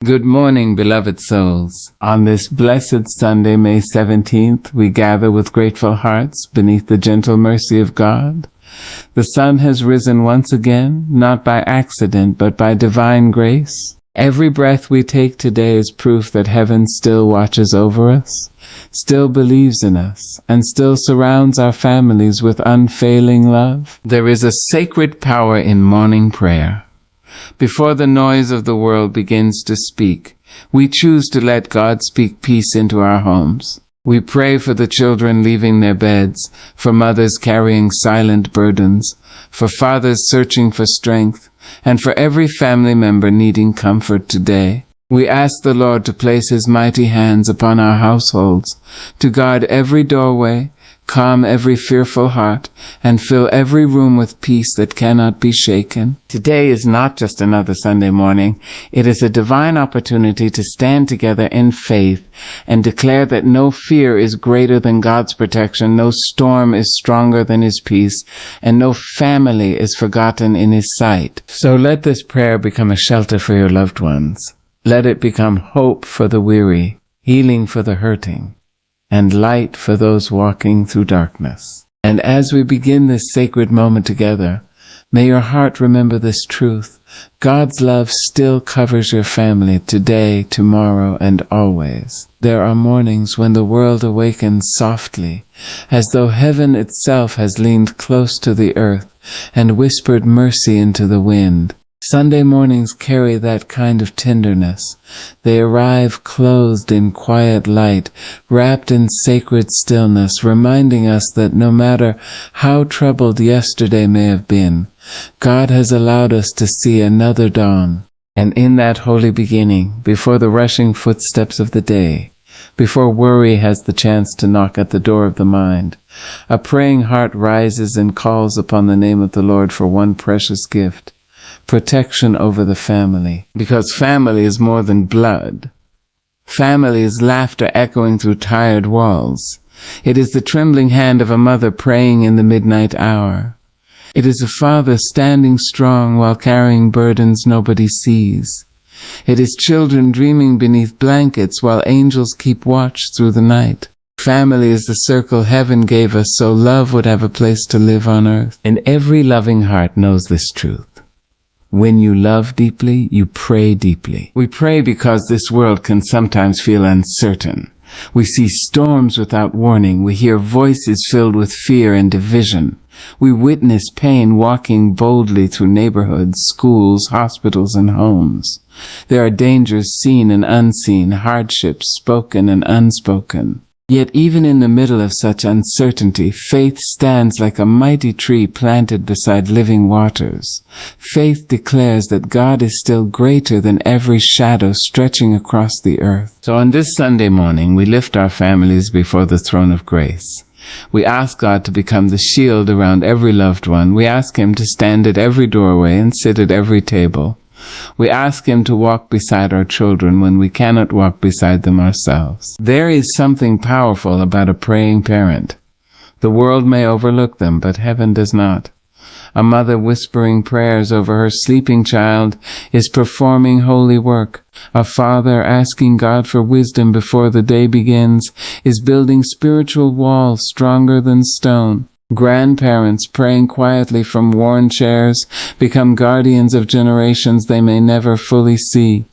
Good morning, beloved souls. On this blessed Sunday, May 17th, we gather with grateful hearts beneath the gentle mercy of God. The sun has risen once again, not by accident, but by divine grace. Every breath we take today is proof that heaven still watches over us, still believes in us, and still surrounds our families with unfailing love. There is a sacred power in morning prayer. Before the noise of the world begins to speak, we choose to let God speak peace into our homes. We pray for the children leaving their beds, for mothers carrying silent burdens, for fathers searching for strength, and for every family member needing comfort today. We ask the Lord to place His mighty hands upon our households, to guard every doorway, calm every fearful heart, and fill every room with peace that cannot be shaken. Today is not just another Sunday morning. It is a divine opportunity to stand together in faith and declare that no fear is greater than God's protection, no storm is stronger than His peace, and no family is forgotten in His sight. So let this prayer become a shelter for your loved ones. Let it become hope for the weary, healing for the hurting, and light for those walking through darkness. And as we begin this sacred moment together, may your heart remember this truth. God's love still covers your family today, tomorrow, and always. There are mornings when the world awakens softly, as though heaven itself has leaned close to the earth and whispered mercy into the wind. Sunday mornings carry that kind of tenderness. They arrive clothed in quiet light, wrapped in sacred stillness, reminding us that no matter how troubled yesterday may have been, God has allowed us to see another dawn. And in that holy beginning, before the rushing footsteps of the day, before worry has the chance to knock at the door of the mind, a praying heart rises and calls upon the name of the Lord for one precious gift: protection over the family. Because family is more than blood. Family is laughter echoing through tired walls. It is the trembling hand of a mother praying in the midnight hour. It is a father standing strong while carrying burdens nobody sees. It is children dreaming beneath blankets while angels keep watch through the night. Family is the circle heaven gave us so love would have a place to live on earth. And every loving heart knows this truth. When you love deeply, you pray deeply. We pray because this world can sometimes feel uncertain. We see storms without warning. We hear voices filled with fear and division. We witness pain walking boldly through neighborhoods, schools, hospitals, and homes. There are dangers seen and unseen, hardships spoken and unspoken. Yet even in the middle of such uncertainty, faith stands like a mighty tree planted beside living waters. Faith declares that God is still greater than every shadow stretching across the earth. So on this Sunday morning, we lift our families before the throne of grace. We ask God to become the shield around every loved one. We ask Him to stand at every doorway and sit at every table. We ask Him to walk beside our children when we cannot walk beside them ourselves. There is something powerful about a praying parent. The world may overlook them, but heaven does not. A mother whispering prayers over her sleeping child is performing holy work. A father asking God for wisdom before the day begins is building spiritual walls stronger than stone. Grandparents praying quietly from worn chairs become guardians of generations they may never fully see.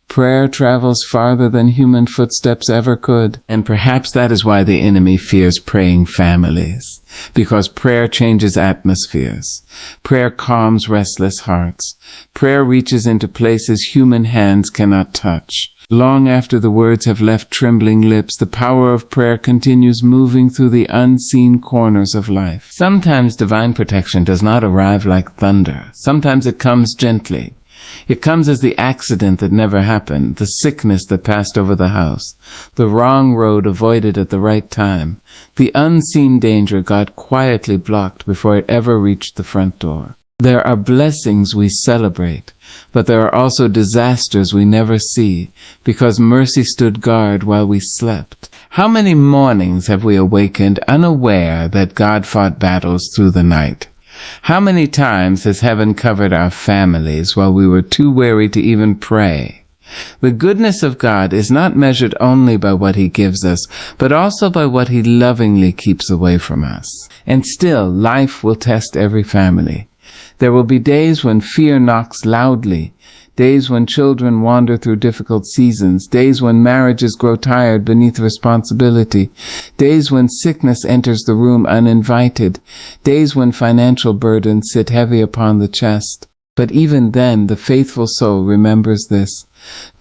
Prayer travels farther than human footsteps ever could, and perhaps that is why the enemy fears praying families, because prayer changes atmospheres. Prayer calms restless hearts. Prayer reaches into places human hands cannot touch. Long after the words have left trembling lips, the power of prayer continues moving through the unseen corners of life. Sometimes divine protection does not arrive like thunder. Sometimes it comes gently. It comes as the accident that never happened, the sickness that passed over the house, the wrong road avoided at the right time, the unseen danger God quietly blocked before it ever reached the front door. There are blessings we celebrate, but there are also disasters we never see, because mercy stood guard while we slept. How many mornings have we awakened unaware that God fought battles through the night? How many times has heaven covered our families while we were too weary to even pray? The goodness of God is not measured only by what He gives us, but also by what He lovingly keeps away from us. And still, life will test every family. There will be days when fear knocks loudly, days when children wander through difficult seasons, days when marriages grow tired beneath responsibility, days when sickness enters the room uninvited, days when financial burdens sit heavy upon the chest. But even then, the faithful soul remembers this: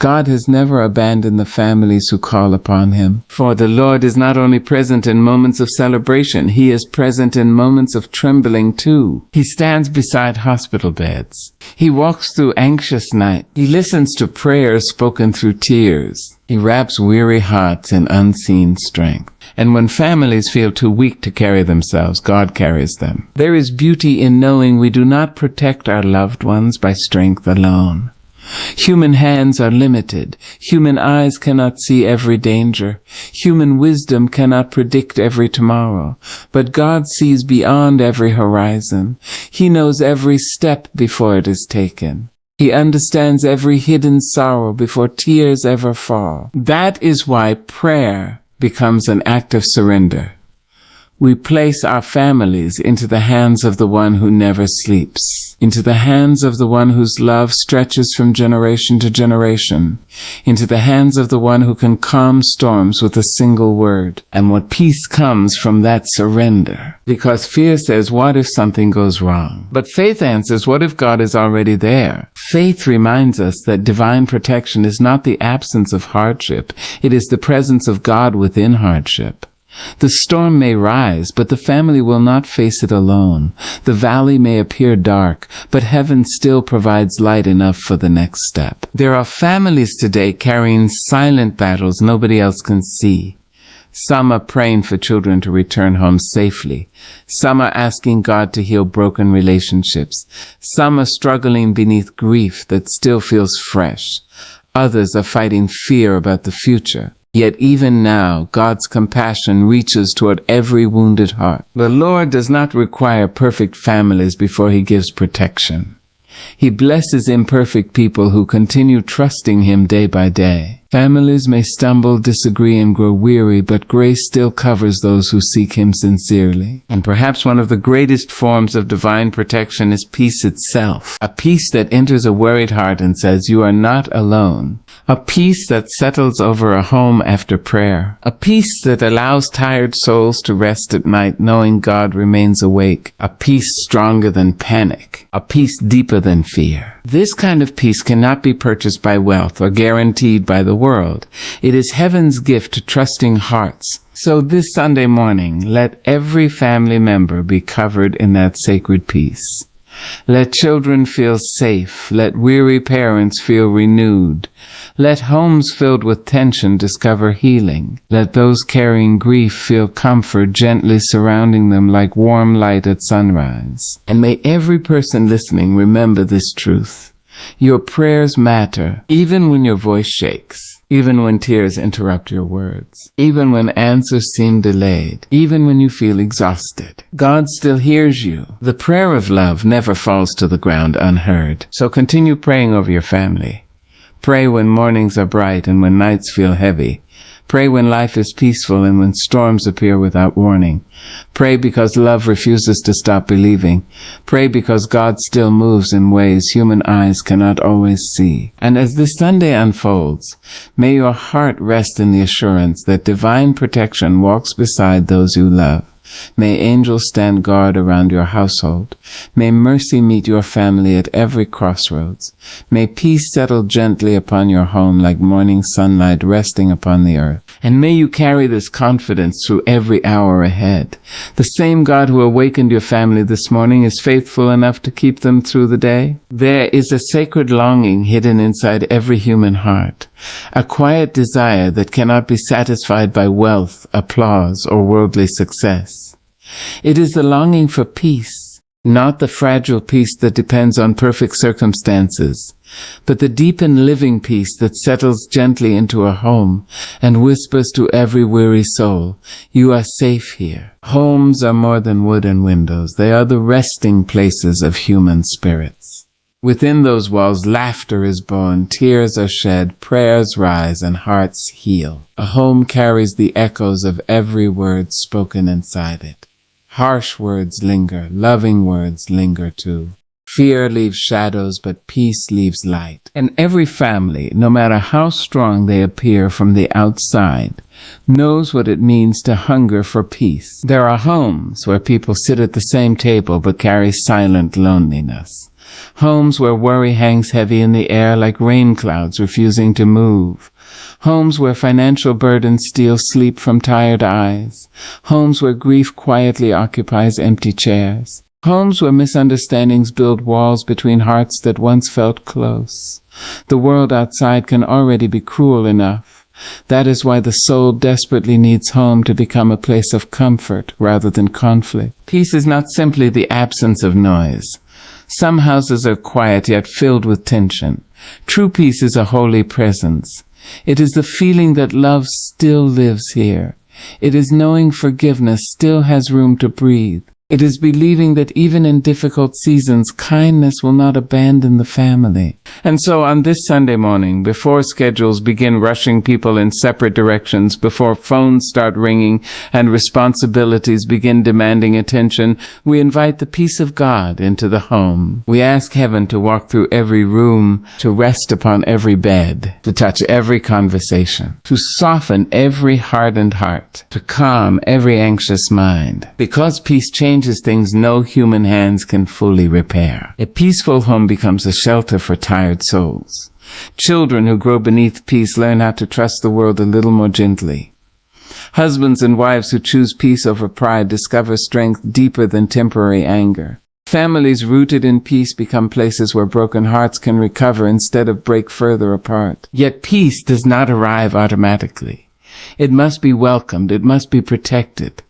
God has never abandoned the families who call upon Him. For the Lord is not only present in moments of celebration, He is present in moments of trembling too. He stands beside hospital beds. He walks through anxious nights. He listens to prayers spoken through tears. He wraps weary hearts in unseen strength. And when families feel too weak to carry themselves, God carries them. There is beauty in knowing we do not protect our loved ones by strength alone. Human hands are limited. Human eyes cannot see every danger. Human wisdom cannot predict every tomorrow. But God sees beyond every horizon. He knows every step before it is taken. He understands every hidden sorrow before tears ever fall. That is why prayer becomes an act of surrender. We place our families into the hands of the one who never sleeps, into the hands of the one whose love stretches from generation to generation, into the hands of the one who can calm storms with a single word. And what peace comes from that surrender. Because fear says, what if something goes wrong? But faith answers, what if God is already there? Faith reminds us that divine protection is not the absence of hardship. It is the presence of God within hardship. The storm may rise, but the family will not face it alone. The valley may appear dark, but heaven still provides light enough for the next step. There are families today carrying silent battles nobody else can see. Some are praying for children to return home safely. Some are asking God to heal broken relationships. Some are struggling beneath grief that still feels fresh. Others are fighting fear about the future. Yet even now, God's compassion reaches toward every wounded heart. The Lord does not require perfect families before He gives protection. He blesses imperfect people who continue trusting Him day by day. Families may stumble, disagree, and grow weary, but grace still covers those who seek Him sincerely. And perhaps one of the greatest forms of divine protection is peace itself. A peace that enters a worried heart and says, you are not alone. A peace that settles over a home after prayer. A peace that allows tired souls to rest at night knowing God remains awake. A peace stronger than panic. A peace deeper than fear. This kind of peace cannot be purchased by wealth or guaranteed by the world. It is heaven's gift to trusting hearts. So this Sunday morning, let every family member be covered in that sacred peace. Let children feel safe. Let weary parents feel renewed. Let homes filled with tension discover healing. Let those carrying grief feel comfort gently surrounding them like warm light at sunrise. And may every person listening remember this truth. Your prayers matter, even when your voice shakes, even when tears interrupt your words, even when answers seem delayed, even when you feel exhausted. God still hears you. The prayer of love never falls to the ground unheard. So continue praying over your family. Pray when mornings are bright and when nights feel heavy. Pray when life is peaceful and when storms appear without warning. Pray because love refuses to stop believing. Pray because God still moves in ways human eyes cannot always see. And as this Sunday unfolds, may your heart rest in the assurance that divine protection walks beside those you love. May angels stand guard around your household. May mercy meet your family at every crossroads. May peace settle gently upon your home like morning sunlight resting upon the earth. And may you carry this confidence through every hour ahead. The same God who awakened your family this morning is faithful enough to keep them through the day. There is a sacred longing hidden inside every human heart, a quiet desire that cannot be satisfied by wealth, applause, or worldly success. It is the longing for peace, not the fragile peace that depends on perfect circumstances, but the deep and living peace that settles gently into a home and whispers to every weary soul, you are safe here. Homes are more than wood and windows. They are the resting places of human spirits. Within those walls, laughter is born, tears are shed, prayers rise, and hearts heal. A home carries the echoes of every word spoken inside it. Harsh words linger, loving words linger too. Fear leaves shadows, but peace leaves light. And every family, no matter how strong they appear from the outside, knows what it means to hunger for peace. There are homes where people sit at the same table but carry silent loneliness. Homes where worry hangs heavy in the air like rain clouds refusing to move. Homes where financial burdens steal sleep from tired eyes. Homes where grief quietly occupies empty chairs. Homes where misunderstandings build walls between hearts that once felt close. The world outside can already be cruel enough. That is why the soul desperately needs home to become a place of comfort rather than conflict. Peace is not simply the absence of noise. Some houses are quiet yet filled with tension. True peace is a holy presence. It is the feeling that love still lives here. It is knowing forgiveness still has room to breathe. It is believing that even in difficult seasons, kindness will not abandon the family. And so on this Sunday morning, before schedules begin rushing people in separate directions, before phones start ringing and responsibilities begin demanding attention, we invite the peace of God into the home. We ask heaven to walk through every room, to rest upon every bed, to touch every conversation, to soften every hardened heart, to calm every anxious mind. Because peace changes things no human hands can fully repair. A peaceful home becomes a shelter for tired souls. Children who grow beneath peace learn how to trust the world a little more gently. Husbands and wives who choose peace over pride discover strength deeper than temporary anger. Families rooted in peace become places where broken hearts can recover instead of break further apart. Yet peace does not arrive automatically. It must be welcomed. It must be protected.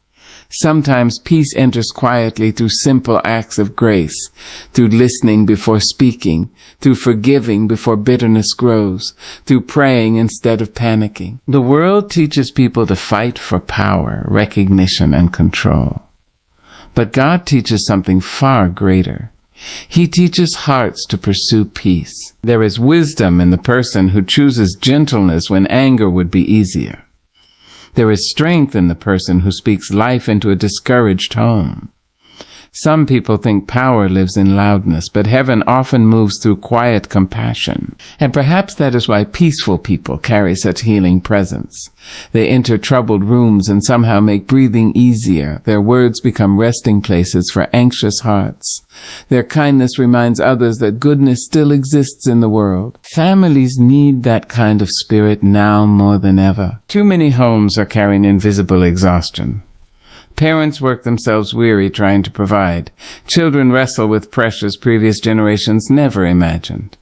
Sometimes peace enters quietly through simple acts of grace, through listening before speaking, through forgiving before bitterness grows, through praying instead of panicking. The world teaches people to fight for power, recognition, and control. But God teaches something far greater. He teaches hearts to pursue peace. There is wisdom in the person who chooses gentleness when anger would be easier. There is strength in the person who speaks life into a discouraged home. Some people think power lives in loudness, but heaven often moves through quiet compassion. And perhaps that is why peaceful people carry such healing presence. They enter troubled rooms and somehow make breathing easier. Their words become resting places for anxious hearts. Their kindness reminds others that goodness still exists in the world. Families need that kind of spirit now more than ever. Too many homes are carrying invisible exhaustion. Parents work themselves weary trying to provide. Children wrestle with pressures previous generations never imagined.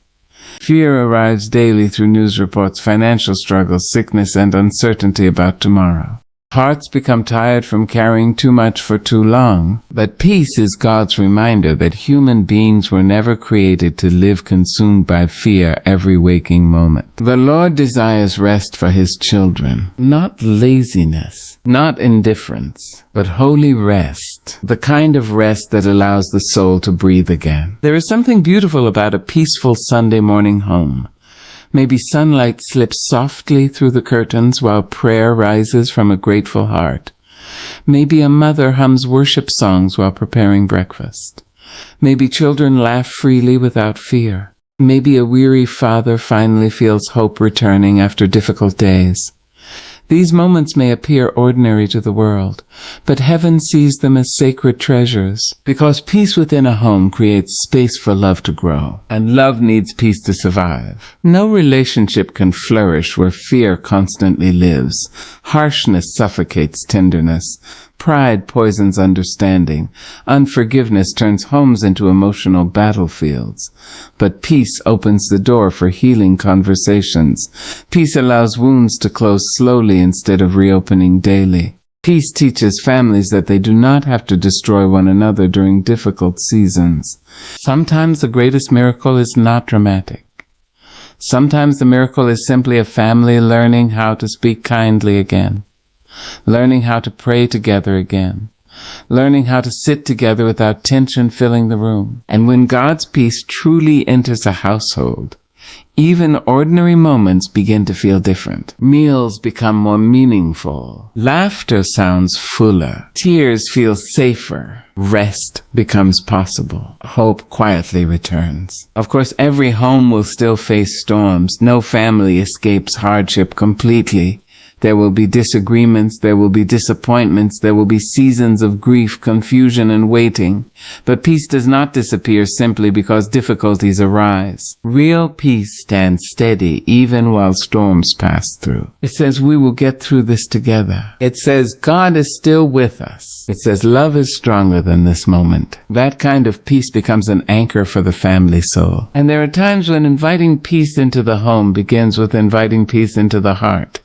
Fear arrives daily through news reports, financial struggles, sickness, and uncertainty about tomorrow. Hearts become tired from carrying too much for too long. But peace is God's reminder that human beings were never created to live consumed by fear every waking moment. The Lord desires rest for His children, not laziness, not indifference, but holy rest, the kind of rest that allows the soul to breathe again. There is something beautiful about a peaceful Sunday morning home. Maybe sunlight slips softly through the curtains while prayer rises from a grateful heart. Maybe a mother hums worship songs while preparing breakfast. Maybe children laugh freely without fear. Maybe a weary father finally feels hope returning after difficult days. These moments may appear ordinary to the world, but heaven sees them as sacred treasures, because peace within a home creates space for love to grow, and love needs peace to survive. No relationship can flourish where fear constantly lives. Harshness suffocates tenderness. Pride poisons understanding. Unforgiveness turns homes into emotional battlefields. But peace opens the door for healing conversations. Peace allows wounds to close slowly instead of reopening daily. Peace teaches families that they do not have to destroy one another during difficult seasons. Sometimes the greatest miracle is not dramatic. Sometimes the miracle is simply a family learning how to speak kindly again. Learning how to pray together again, learning how to sit together without tension filling the room. And when God's peace truly enters a household, even ordinary moments begin to feel different. Meals become more meaningful. Laughter sounds fuller. Tears feel safer. Rest becomes possible. Hope quietly returns. Of course, every home will still face storms. No family escapes hardship completely. There will be disagreements, there will be disappointments, there will be seasons of grief, confusion, and waiting. But peace does not disappear simply because difficulties arise. Real peace stands steady even while storms pass through. It says we will get through this together. It says God is still with us. It says love is stronger than this moment. That kind of peace becomes an anchor for the family soul. And there are times when inviting peace into the home begins with inviting peace into the heart.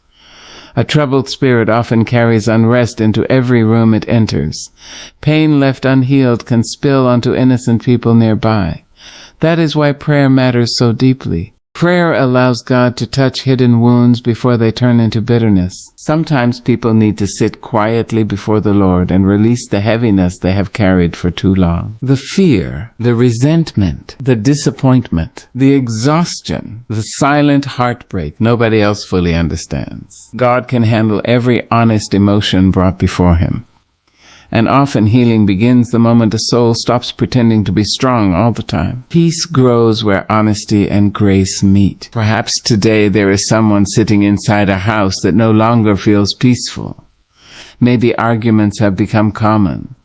A troubled spirit often carries unrest into every room it enters. Pain left unhealed can spill onto innocent people nearby. That is why prayer matters so deeply. Prayer allows God to touch hidden wounds before they turn into bitterness. Sometimes people need to sit quietly before the Lord and release the heaviness they have carried for too long. The fear, the resentment, the disappointment, the exhaustion, the silent heartbreak nobody else fully understands. God can handle every honest emotion brought before him. And often healing begins the moment a soul stops pretending to be strong all the time. Peace grows where honesty and grace meet. Perhaps today there is someone sitting inside a house that no longer feels peaceful. Maybe arguments have become common.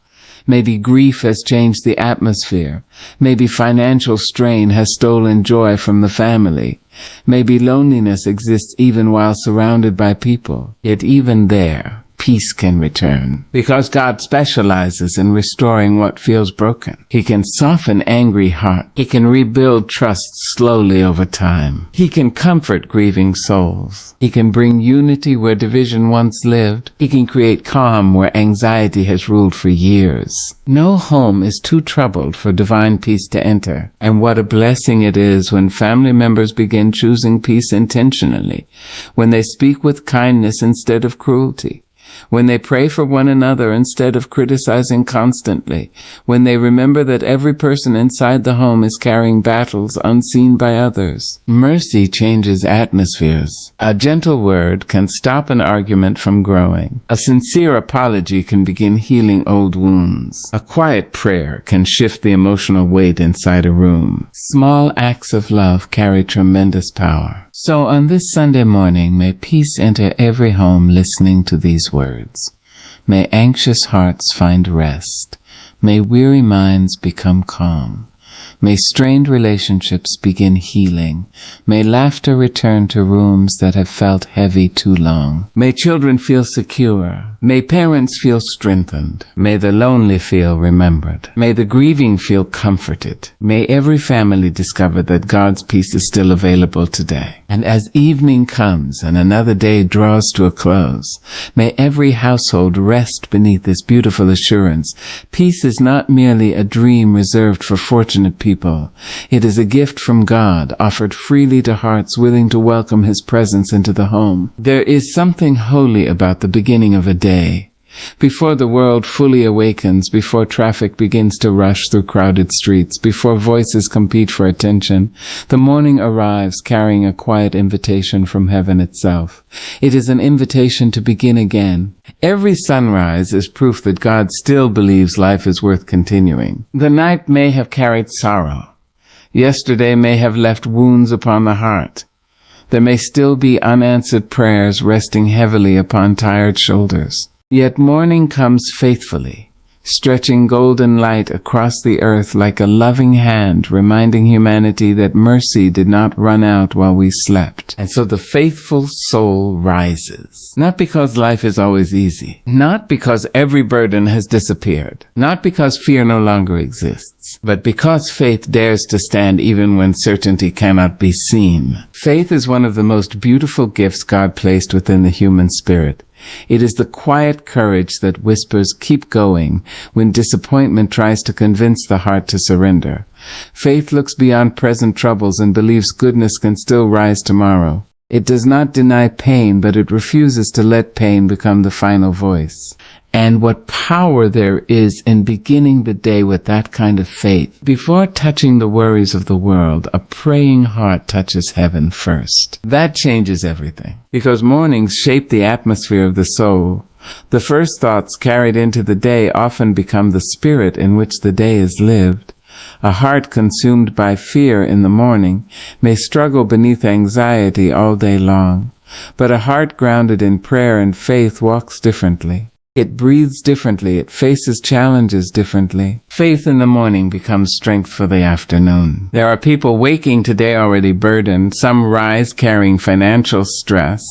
Maybe grief has changed the atmosphere. Maybe financial strain has stolen joy from the family. Maybe loneliness exists even while surrounded by people. Yet even there, peace can return, because God specializes in restoring what feels broken. He can soften angry hearts. He can rebuild trust slowly over time. He can comfort grieving souls. He can bring unity where division once lived. He can create calm where anxiety has ruled for years. No home is too troubled for divine peace to enter. And what a blessing it is when family members begin choosing peace intentionally, when they speak with kindness instead of cruelty, when they pray for one another instead of criticizing constantly, when they remember that every person inside the home is carrying battles unseen by others. Mercy changes atmospheres. A gentle word can stop an argument from growing. A sincere apology can begin healing old wounds. A quiet prayer can shift the emotional weight inside a room. Small acts of love carry tremendous power. So on this Sunday morning, may peace enter every home listening to these words. May anxious hearts find rest. May weary minds become calm. May strained relationships begin healing. May laughter return to rooms that have felt heavy too long. May children feel secure. May parents feel strengthened. May the lonely feel remembered. May the grieving feel comforted. May every family discover that God's peace is still available today. And as evening comes and another day draws to a close, may every household rest beneath this beautiful assurance. Peace is not merely a dream reserved for fortunate people. It is a gift from God, offered freely to hearts willing to welcome His presence into the home. There is something holy about the beginning of a day. Before the world fully awakens, before traffic begins to rush through crowded streets, before voices compete for attention, the morning arrives carrying a quiet invitation from heaven itself. It is an invitation to begin again. Every sunrise is proof that God still believes life is worth continuing. The night may have carried sorrow. Yesterday may have left wounds upon the heart. There may still be unanswered prayers resting heavily upon tired shoulders. Yet morning comes faithfully, stretching golden light across the earth like a loving hand, reminding humanity that mercy did not run out while we slept. And so the faithful soul rises. Not because life is always easy. Not because every burden has disappeared. Not because fear no longer exists. But because faith dares to stand even when certainty cannot be seen. Faith is one of the most beautiful gifts God placed within the human spirit. It is the quiet courage that whispers, "Keep going," when disappointment tries to convince the heart to surrender. Faith looks beyond present troubles and believes goodness can still rise tomorrow. It does not deny pain, but it refuses to let pain become the final voice. And what power there is in beginning the day with that kind of faith. Before touching the worries of the world, a praying heart touches heaven first. That changes everything. Because mornings shape the atmosphere of the soul. The first thoughts carried into the day often become the spirit in which the day is lived. A heart consumed by fear in the morning may struggle beneath anxiety all day long. But a heart grounded in prayer and faith walks differently. It breathes differently. It faces challenges differently. Faith in the morning becomes strength for the afternoon. There are people waking today already burdened. Some rise carrying financial stress.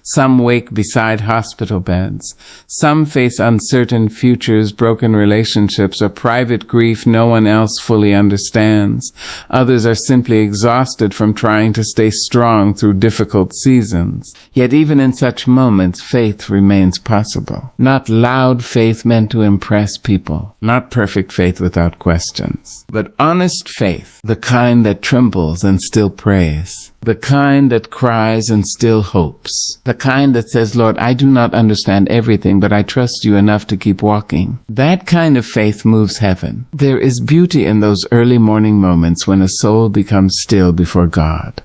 Some wake beside hospital beds. Some face uncertain futures, broken relationships, or private grief no one else fully understands. Others are simply exhausted from trying to stay strong through difficult seasons. Yet even in such moments, faith remains possible. Not loud faith meant to impress people. Not perfect faith without questions. But honest faith, the kind that trembles and still prays. The kind that cries and still hopes. The kind that says, Lord, I do not understand everything, but I trust you enough to keep walking. That kind of faith moves heaven. There is beauty in those early morning moments when a soul becomes still before God.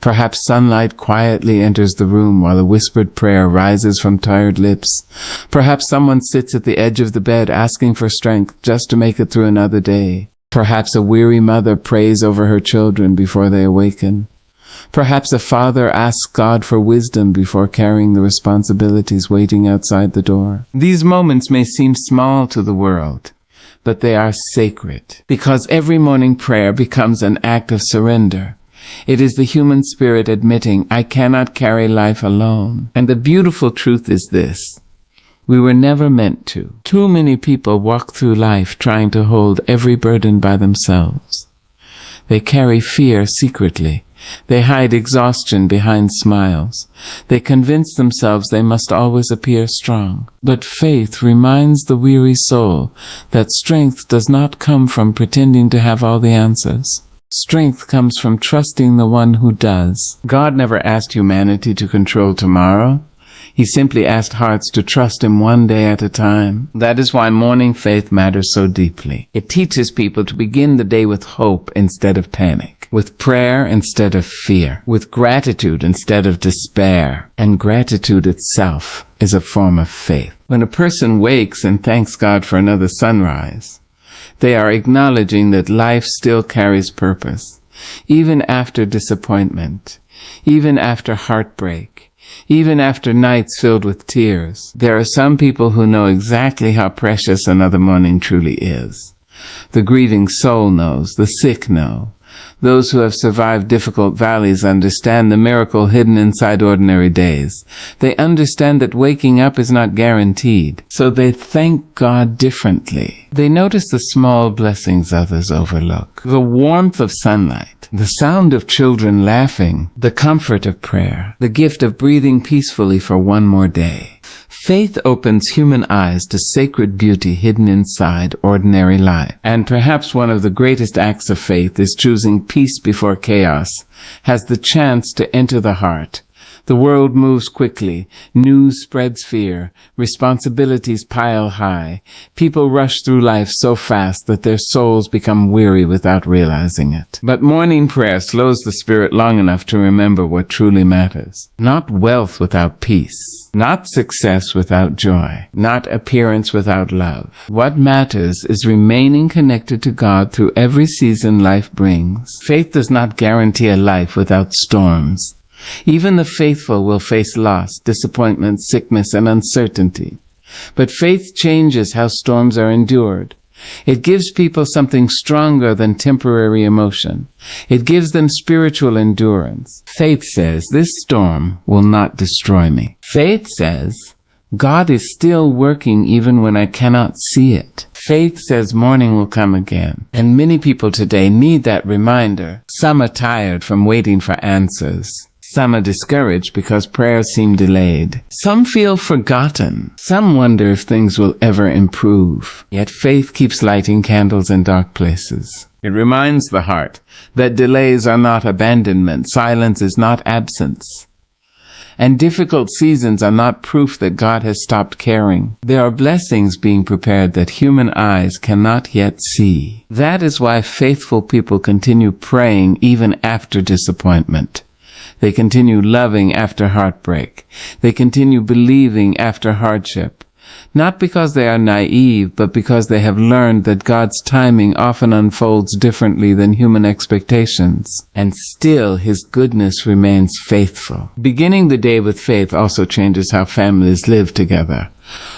Perhaps sunlight quietly enters the room while a whispered prayer rises from tired lips. Perhaps someone sits at the edge of the bed asking for strength just to make it through another day. Perhaps a weary mother prays over her children before they awaken. Perhaps a father asks God for wisdom before carrying the responsibilities waiting outside the door. These moments may seem small to the world, but they are sacred, because every morning prayer becomes an act of surrender. It is the human spirit admitting, I cannot carry life alone. And the beautiful truth is this: we were never meant to. Too many people walk through life trying to hold every burden by themselves. They carry fear secretly. They hide exhaustion behind smiles. They convince themselves they must always appear strong. But faith reminds the weary soul that strength does not come from pretending to have all the answers. Strength comes from trusting the one who does. God never asked humanity to control tomorrow. He simply asked hearts to trust him one day at a time. That is why morning faith matters so deeply. It teaches people to begin the day with hope instead of panic, with prayer instead of fear, with gratitude instead of despair. And gratitude itself is a form of faith. When a person wakes and thanks God for another sunrise, they are acknowledging that life still carries purpose, even after disappointment, even after heartbreak, even after nights filled with tears. There are some people who know exactly how precious another morning truly is. The grieving soul knows, the sick know. Those who have survived difficult valleys understand the miracle hidden inside ordinary days. They understand that waking up is not guaranteed, so they thank God differently. They notice the small blessings others overlook. The warmth of sunlight, the sound of children laughing, the comfort of prayer, the gift of breathing peacefully for one more day. Faith opens human eyes to sacred beauty hidden inside ordinary life. And perhaps one of the greatest acts of faith is choosing peace before chaos has the chance to enter the heart. The world moves quickly. News spreads fear. Responsibilities pile high. People rush through life so fast that their souls become weary without realizing it. But morning prayer slows the spirit long enough to remember what truly matters. Not wealth without peace. Not success without joy. Not appearance without love. What matters is remaining connected to God through every season life brings. Faith does not guarantee a life without storms. Even the faithful will face loss, disappointment, sickness, and uncertainty. But faith changes how storms are endured. It gives people something stronger than temporary emotion. It gives them spiritual endurance. Faith says, this storm will not destroy me. Faith says, God is still working even when I cannot see it. Faith says morning will come again. And many people today need that reminder. Some are tired from waiting for answers. Some are discouraged because prayers seem delayed. Some feel forgotten. Some wonder if things will ever improve. Yet faith keeps lighting candles in dark places. It reminds the heart that delays are not abandonment, silence is not absence, and difficult seasons are not proof that God has stopped caring. There are blessings being prepared that human eyes cannot yet see. That is why faithful people continue praying even after disappointment. They continue loving after heartbreak. They continue believing after hardship. Not because they are naive, but because they have learned that God's timing often unfolds differently than human expectations. And still, His goodness remains faithful. Beginning the day with faith also changes how families live together.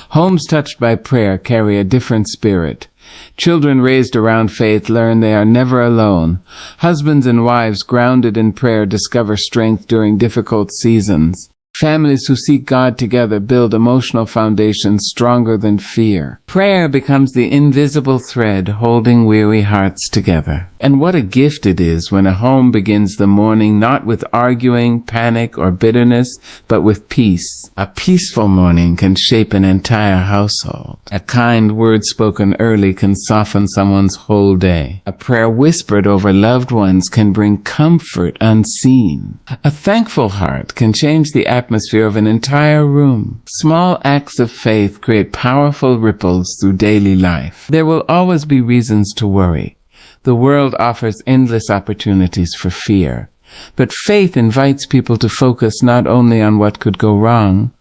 Homes touched by prayer carry a different spirit. Children raised around faith learn they are never alone. Husbands and wives grounded in prayer discover strength during difficult seasons. Families who seek God together build emotional foundations stronger than fear. Prayer becomes the invisible thread holding weary hearts together. And what a gift it is when a home begins the morning not with arguing, panic, or bitterness, but with peace. A peaceful morning can shape an entire household. A kind word spoken early can soften someone's whole day. A prayer whispered over loved ones can bring comfort unseen. A thankful heart can change the atmosphere of an entire room. Small acts of faith create powerful ripples through daily life. There will always be reasons to worry. The world offers endless opportunities for fear. But faith invites people to focus not only on what could go wrong,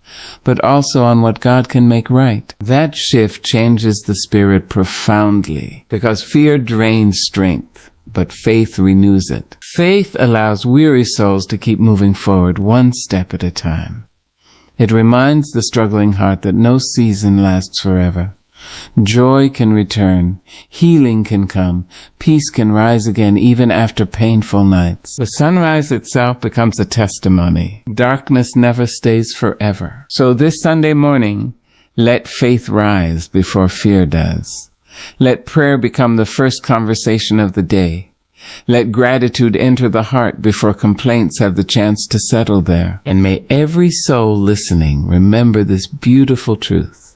but also on what God can make right. That shift changes the spirit profoundly, because fear drains strength, but faith renews it. Faith allows weary souls to keep moving forward one step at a time. It reminds the struggling heart that no season lasts forever. Joy can return, healing can come, peace can rise again even after painful nights. The sunrise itself becomes a testimony. Darkness never stays forever. So this Sunday morning, let faith rise before fear does. Let prayer become the first conversation of the day. Let gratitude enter the heart before complaints have the chance to settle there. And may every soul listening remember this beautiful truth.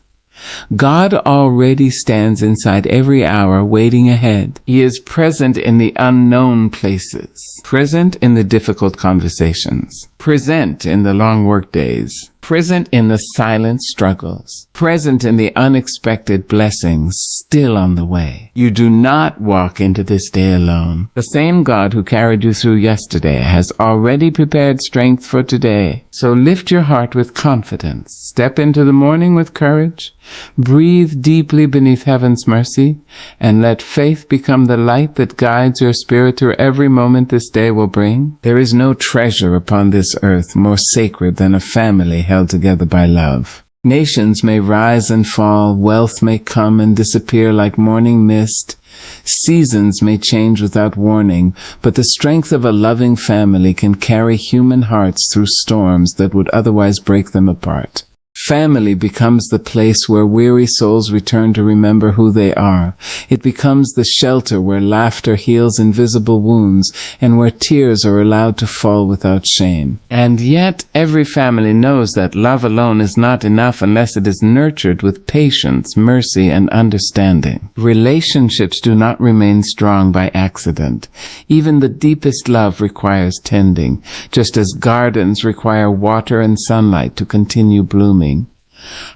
God already stands inside every hour waiting ahead. He is present in the unknown places, present in the difficult conversations, present in the long work days, present in the silent struggles, present in the unexpected blessings still on the way. You do not walk into this day alone. The same God who carried you through yesterday has already prepared strength for today. So lift your heart with confidence. Step into the morning with courage. Breathe deeply beneath heaven's mercy, and let faith become the light that guides your spirit through every moment this day will bring. There is no treasure upon this earth more sacred than a family held together by love. Nations may rise and fall, wealth may come and disappear like morning mist, seasons may change without warning, but the strength of a loving family can carry human hearts through storms that would otherwise break them apart. Family becomes the place where weary souls return to remember who they are. It becomes the shelter where laughter heals invisible wounds and where tears are allowed to fall without shame. And yet, every family knows that love alone is not enough unless it is nurtured with patience, mercy, and understanding. Relationships do not remain strong by accident. Even the deepest love requires tending, just as gardens require water and sunlight to continue blooming.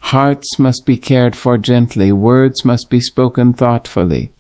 Hearts must be cared for gently, words must be spoken thoughtfully,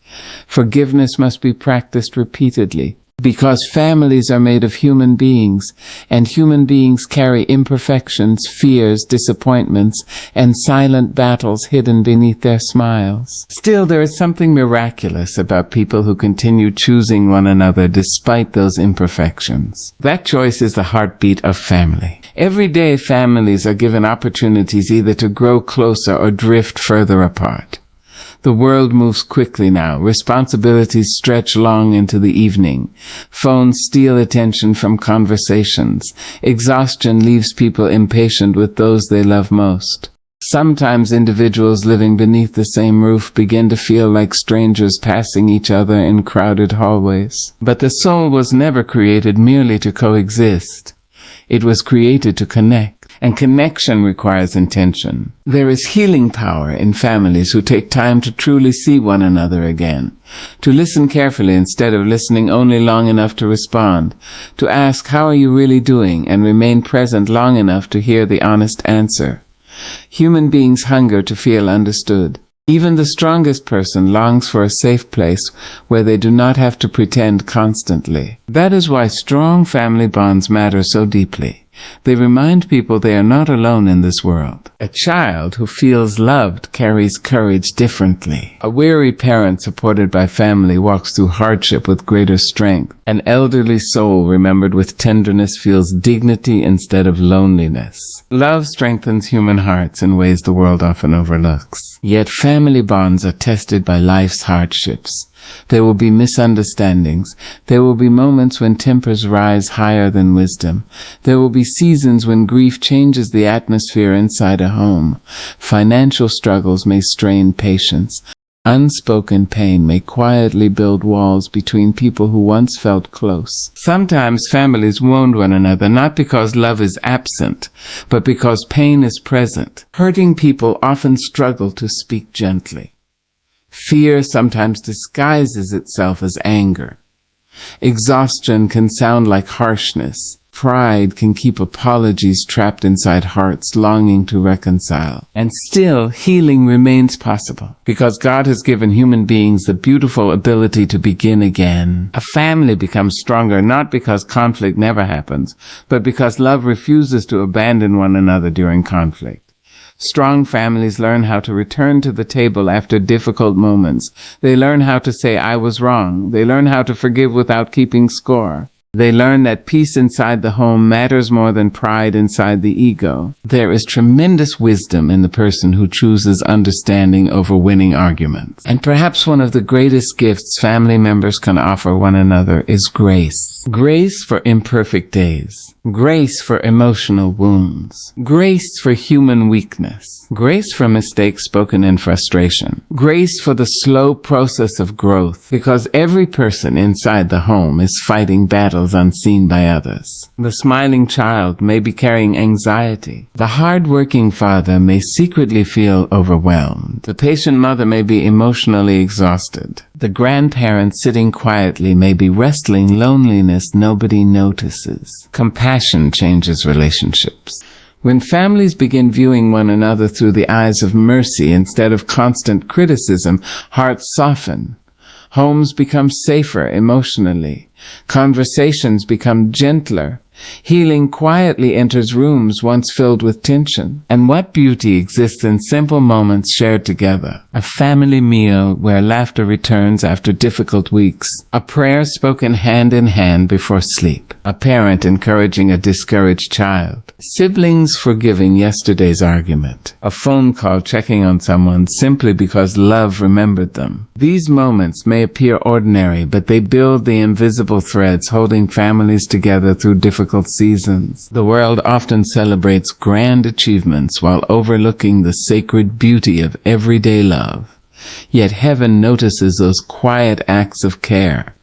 forgiveness must be practiced repeatedly, because families are made of human beings, and human beings carry imperfections, fears, disappointments, and silent battles hidden beneath their smiles. Still, there is something miraculous about people who continue choosing one another despite those imperfections. That choice is the heartbeat of family. Every day, families are given opportunities either to grow closer or drift further apart. The world moves quickly now. Responsibilities stretch long into the evening. Phones steal attention from conversations. Exhaustion leaves people impatient with those they love most. Sometimes individuals living beneath the same roof begin to feel like strangers passing each other in crowded hallways. But the soul was never created merely to coexist. It was created to connect, and connection requires intention. There is healing power in families who take time to truly see one another again, to listen carefully instead of listening only long enough to respond, to ask, "How are you really doing?" and remain present long enough to hear the honest answer. Human beings hunger to feel understood. Even the strongest person longs for a safe place where they do not have to pretend constantly. That is why strong family bonds matter so deeply. They remind people they are not alone in this world. A child who feels loved carries courage differently. A weary parent supported by family walks through hardship with greater strength. An elderly soul remembered with tenderness feels dignity instead of loneliness. Love strengthens human hearts in ways the world often overlooks. Yet family bonds are tested by life's hardships. There will be misunderstandings. There will be moments when tempers rise higher than wisdom. There will be seasons when grief changes the atmosphere inside a home. Financial struggles may strain patience. Unspoken pain may quietly build walls between people who once felt close. Sometimes families wound one another not because love is absent, but because pain is present. Hurting people often struggle to speak gently. Fear sometimes disguises itself as anger. Exhaustion can sound like harshness. Pride can keep apologies trapped inside hearts longing to reconcile. And still, healing remains possible, because God has given human beings the beautiful ability to begin again. A family becomes stronger not because conflict never happens, but because love refuses to abandon one another during conflict. Strong families learn how to return to the table after difficult moments. They learn how to say, "I was wrong." They learn how to forgive without keeping score. They learn that peace inside the home matters more than pride inside the ego. There is tremendous wisdom in the person who chooses understanding over winning arguments. And perhaps one of the greatest gifts family members can offer one another is grace. Grace for imperfect days. Grace for emotional wounds. Grace for human weakness. Grace for mistakes spoken in frustration. Grace for the slow process of growth, because every person inside the home is fighting battles unseen by others. The smiling child may be carrying anxiety. The hard-working father may secretly feel overwhelmed. The patient mother may be emotionally exhausted. The grandparent sitting quietly may be wrestling loneliness nobody notices. Compassion changes relationships. When families begin viewing one another through the eyes of mercy instead of constant criticism, hearts soften. Homes become safer emotionally. Conversations become gentler. Healing quietly enters rooms once filled with tension. And what beauty exists in simple moments shared together. A family meal where laughter returns after difficult weeks. A prayer spoken hand in hand before sleep. A parent encouraging a discouraged child. Siblings forgiving yesterday's argument. A phone call checking on someone simply because love remembered them. These moments may appear ordinary, but they build the invisible threads holding families together through difficult seasons. The world often celebrates grand achievements while overlooking the sacred beauty of everyday love. Yet heaven notices those quiet acts of care.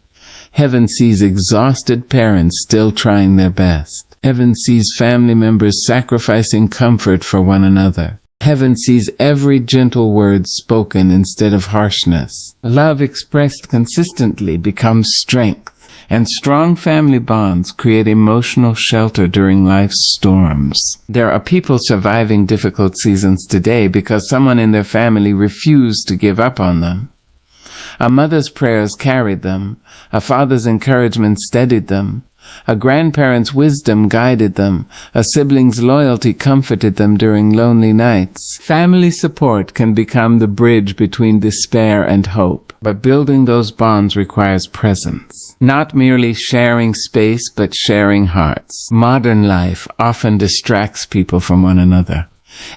Heaven sees exhausted parents still trying their best. Heaven sees family members sacrificing comfort for one another. Heaven sees every gentle word spoken instead of harshness. Love expressed consistently becomes strength. And strong family bonds create emotional shelter during life's storms. There are people surviving difficult seasons today because someone in their family refused to give up on them. A mother's prayers carried them. A father's encouragement steadied them. A grandparent's wisdom guided them. A sibling's loyalty comforted them during lonely nights. Family support can become the bridge between despair and hope, but building those bonds requires presence. Not merely sharing space, but sharing hearts. Modern life often distracts people from one another.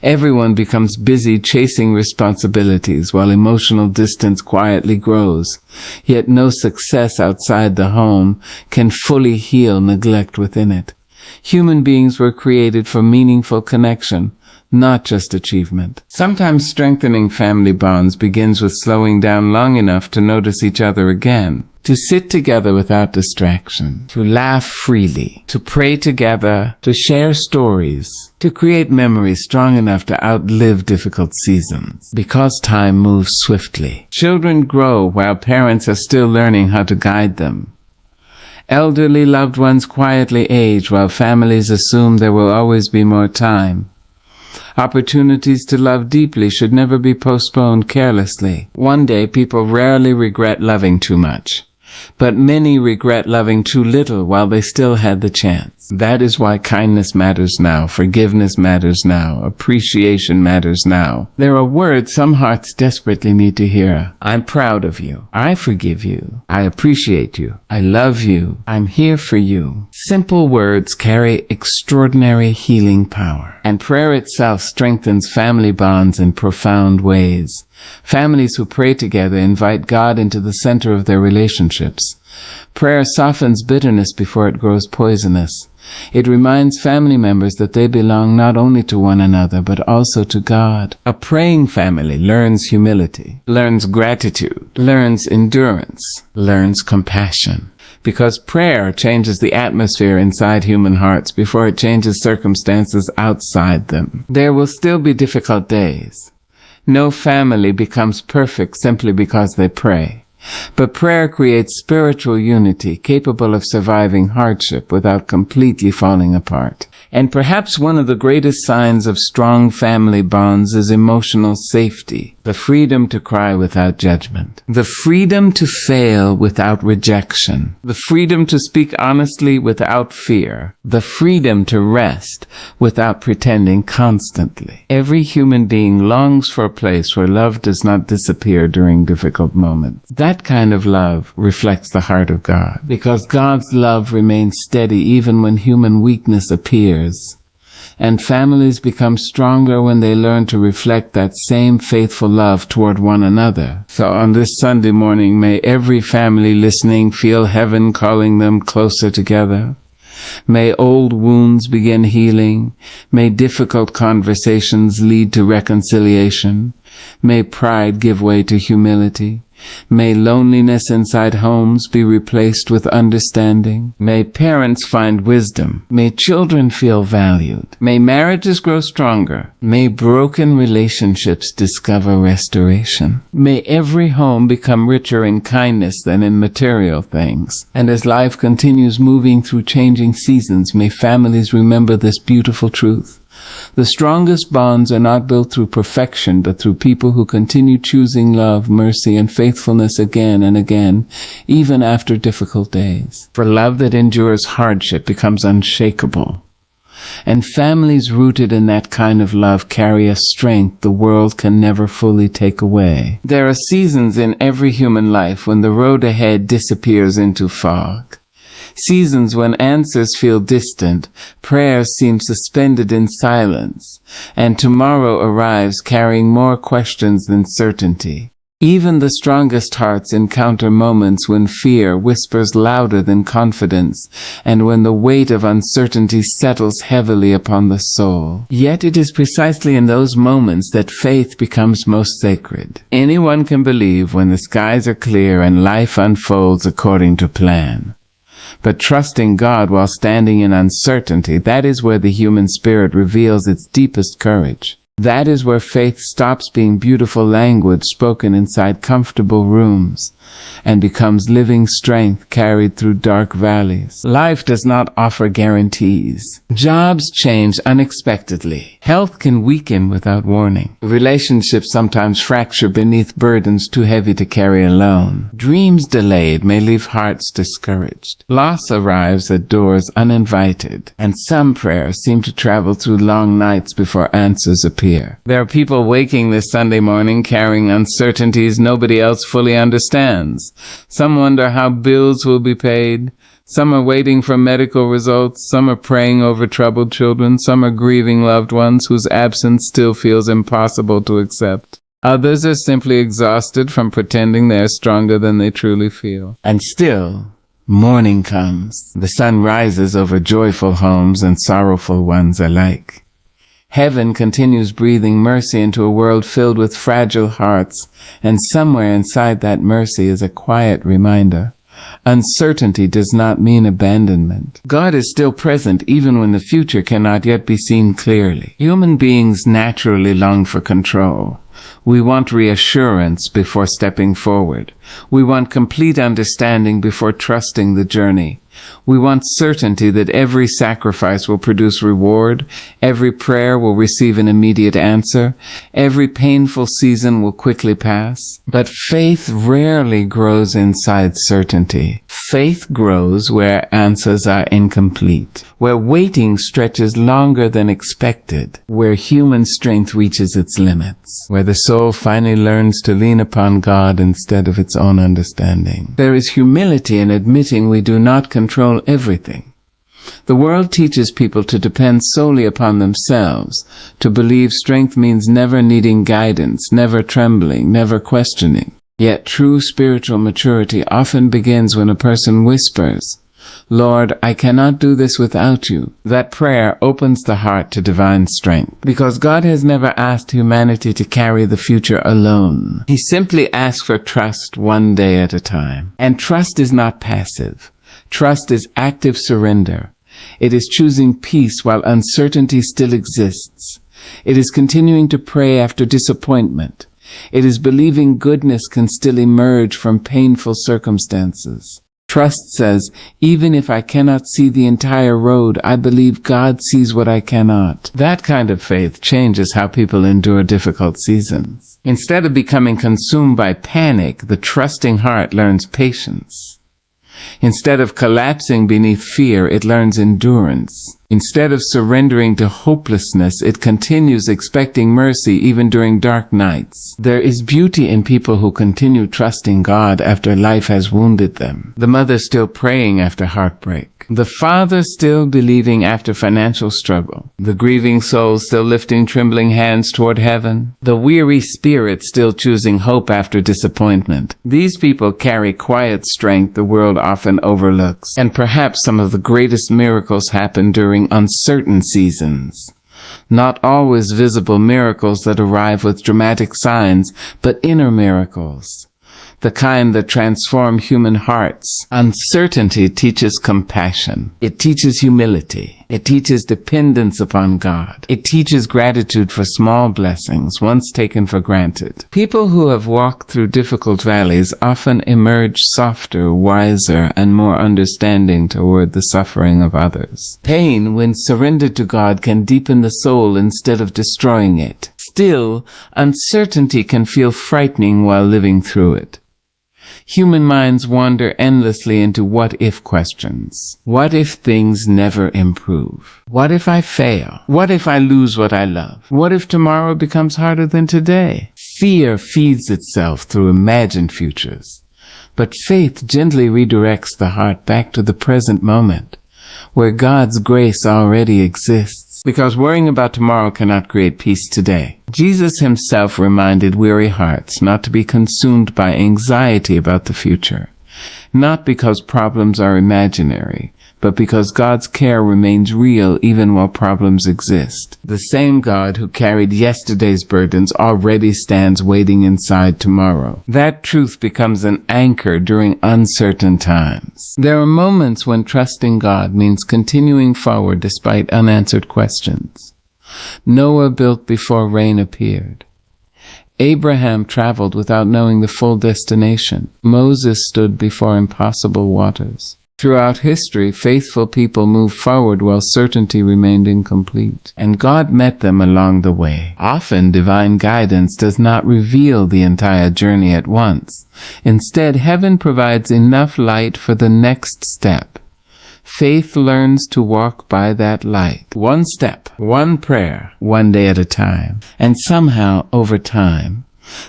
Everyone becomes busy chasing responsibilities while emotional distance quietly grows. Yet no success outside the home can fully heal neglect within it. Human beings were created for meaningful connection, not just achievement. Sometimes strengthening family bonds begins with slowing down long enough to notice each other again, to sit together without distraction, to laugh freely, to pray together, to share stories, to create memories strong enough to outlive difficult seasons, because time moves swiftly. Children grow while parents are still learning how to guide them. Elderly loved ones quietly age while families assume there will always be more time. Opportunities to love deeply should never be postponed carelessly. One day, people rarely regret loving too much, but many regret loving too little while they still had the chance. That is why kindness matters now, forgiveness matters now, appreciation matters now. There are words some hearts desperately need to hear. I'm proud of you. I forgive you. I appreciate you. I love you. I'm here for you. Simple words carry extraordinary healing power, and prayer itself strengthens family bonds in profound ways. Families who pray together invite God into the center of their relationships. Prayer softens bitterness before it grows poisonous. It reminds family members that they belong not only to one another, but also to God. A praying family learns humility, learns gratitude, learns endurance, learns compassion. Because prayer changes the atmosphere inside human hearts before it changes circumstances outside them. There will still be difficult days. No family becomes perfect simply because they pray. But prayer creates spiritual unity capable of surviving hardship without completely falling apart. And perhaps one of the greatest signs of strong family bonds is emotional safety, the freedom to cry without judgment, the freedom to fail without rejection, the freedom to speak honestly without fear, the freedom to rest without pretending constantly. Every human being longs for a place where love does not disappear during difficult moments. That kind of love reflects the heart of God, because God's love remains steady even when human weakness appears. And families become stronger when they learn to reflect that same faithful love toward one another. So on this Sunday morning, may every family listening feel heaven calling them closer together. May old wounds begin healing. May difficult conversations lead to reconciliation. May pride give way to humility. May loneliness inside homes be replaced with understanding. May parents find wisdom. May children feel valued. May marriages grow stronger. May broken relationships discover restoration. May every home become richer in kindness than in material things. And as life continues moving through changing seasons, may families remember this beautiful truth. The strongest bonds are not built through perfection, but through people who continue choosing love, mercy, and faithfulness again and again, even after difficult days. For love that endures hardship becomes unshakable. And families rooted in that kind of love carry a strength the world can never fully take away. There are seasons in every human life when the road ahead disappears into fog. Seasons when answers feel distant, prayers seem suspended in silence, and tomorrow arrives carrying more questions than certainty. Even the strongest hearts encounter moments when fear whispers louder than confidence, and when the weight of uncertainty settles heavily upon the soul. Yet it is precisely in those moments that faith becomes most sacred. Anyone can believe when the skies are clear and life unfolds according to plan. But trusting God while standing in uncertainty, that is where the human spirit reveals its deepest courage. That is where faith stops being beautiful language spoken inside comfortable rooms and becomes living strength carried through dark valleys. Life does not offer guarantees. Jobs change unexpectedly. Health can weaken without warning. Relationships sometimes fracture beneath burdens too heavy to carry alone. Dreams delayed may leave hearts discouraged. Loss arrives at doors uninvited, and some prayers seem to travel through long nights before answers appear. There are people waking this Sunday morning carrying uncertainties nobody else fully understands. Some wonder how bills will be paid. Some are waiting for medical results. Some are praying over troubled children. Some are grieving loved ones whose absence still feels impossible to accept. Others are simply exhausted from pretending they are stronger than they truly feel. And still, morning comes. The sun rises over joyful homes and sorrowful ones alike. Heaven continues breathing mercy into a world filled with fragile hearts, and somewhere inside that mercy is a quiet reminder. Uncertainty does not mean abandonment. God is still present even when the future cannot yet be seen clearly. Human beings naturally long for control. We want reassurance before stepping forward. We want complete understanding before trusting the journey. We want certainty that every sacrifice will produce reward, every prayer will receive an immediate answer, every painful season will quickly pass. But faith rarely grows inside certainty. Faith grows where answers are incomplete, where waiting stretches longer than expected, where human strength reaches its limits, where the soul finally learns to lean upon God instead of its own understanding. There is humility in admitting we do not control everything. The world teaches people to depend solely upon themselves, to believe strength means never needing guidance, never trembling, never questioning. Yet true spiritual maturity often begins when a person whispers, "Lord, I cannot do this without you." That prayer opens the heart to divine strength, because God has never asked humanity to carry the future alone. He simply asks for trust one day at a time. And trust is not passive. Trust is active surrender. It is choosing peace while uncertainty still exists. It is continuing to pray after disappointment. It is believing goodness can still emerge from painful circumstances. Trust says, even if I cannot see the entire road, I believe God sees what I cannot. That kind of faith changes how people endure difficult seasons. Instead of becoming consumed by panic, the trusting heart learns patience. Instead of collapsing beneath fear, it learns endurance. Instead of surrendering to hopelessness, it continues expecting mercy even during dark nights. There is beauty in people who continue trusting God after life has wounded them. The mother still praying after heartbreak. The father still believing after financial struggle. The grieving soul still lifting trembling hands toward heaven. The weary spirit still choosing hope after disappointment. These people carry quiet strength the world often overlooks. And perhaps some of the greatest miracles happen during uncertain seasons. Not always visible miracles that arrive with dramatic signs, but inner miracles. The kind that transform human hearts. Uncertainty teaches compassion. It teaches humility. It teaches dependence upon God. It teaches gratitude for small blessings once taken for granted. People who have walked through difficult valleys often emerge softer, wiser, and more understanding toward the suffering of others. Pain, when surrendered to God, can deepen the soul instead of destroying it. Still, uncertainty can feel frightening while living through it. Human minds wander endlessly into what-if questions. What if things never improve? What if I fail? What if I lose what I love? What if tomorrow becomes harder than today? Fear feeds itself through imagined futures. But faith gently redirects the heart back to the present moment, where God's grace already exists. Because worrying about tomorrow cannot create peace today. Jesus himself reminded weary hearts not to be consumed by anxiety about the future. Not because problems are imaginary, but because God's care remains real even while problems exist. The same God who carried yesterday's burdens already stands waiting inside tomorrow. That truth becomes an anchor during uncertain times. There are moments when trusting God means continuing forward despite unanswered questions. Noah built before rain appeared. Abraham traveled without knowing the full destination. Moses stood before impossible waters. Throughout history, faithful people moved forward while certainty remained incomplete, and God met them along the way. Often, divine guidance does not reveal the entire journey at once. Instead, heaven provides enough light for the next step. Faith learns to walk by that light. One step, one prayer, one day at a time. And somehow, over time,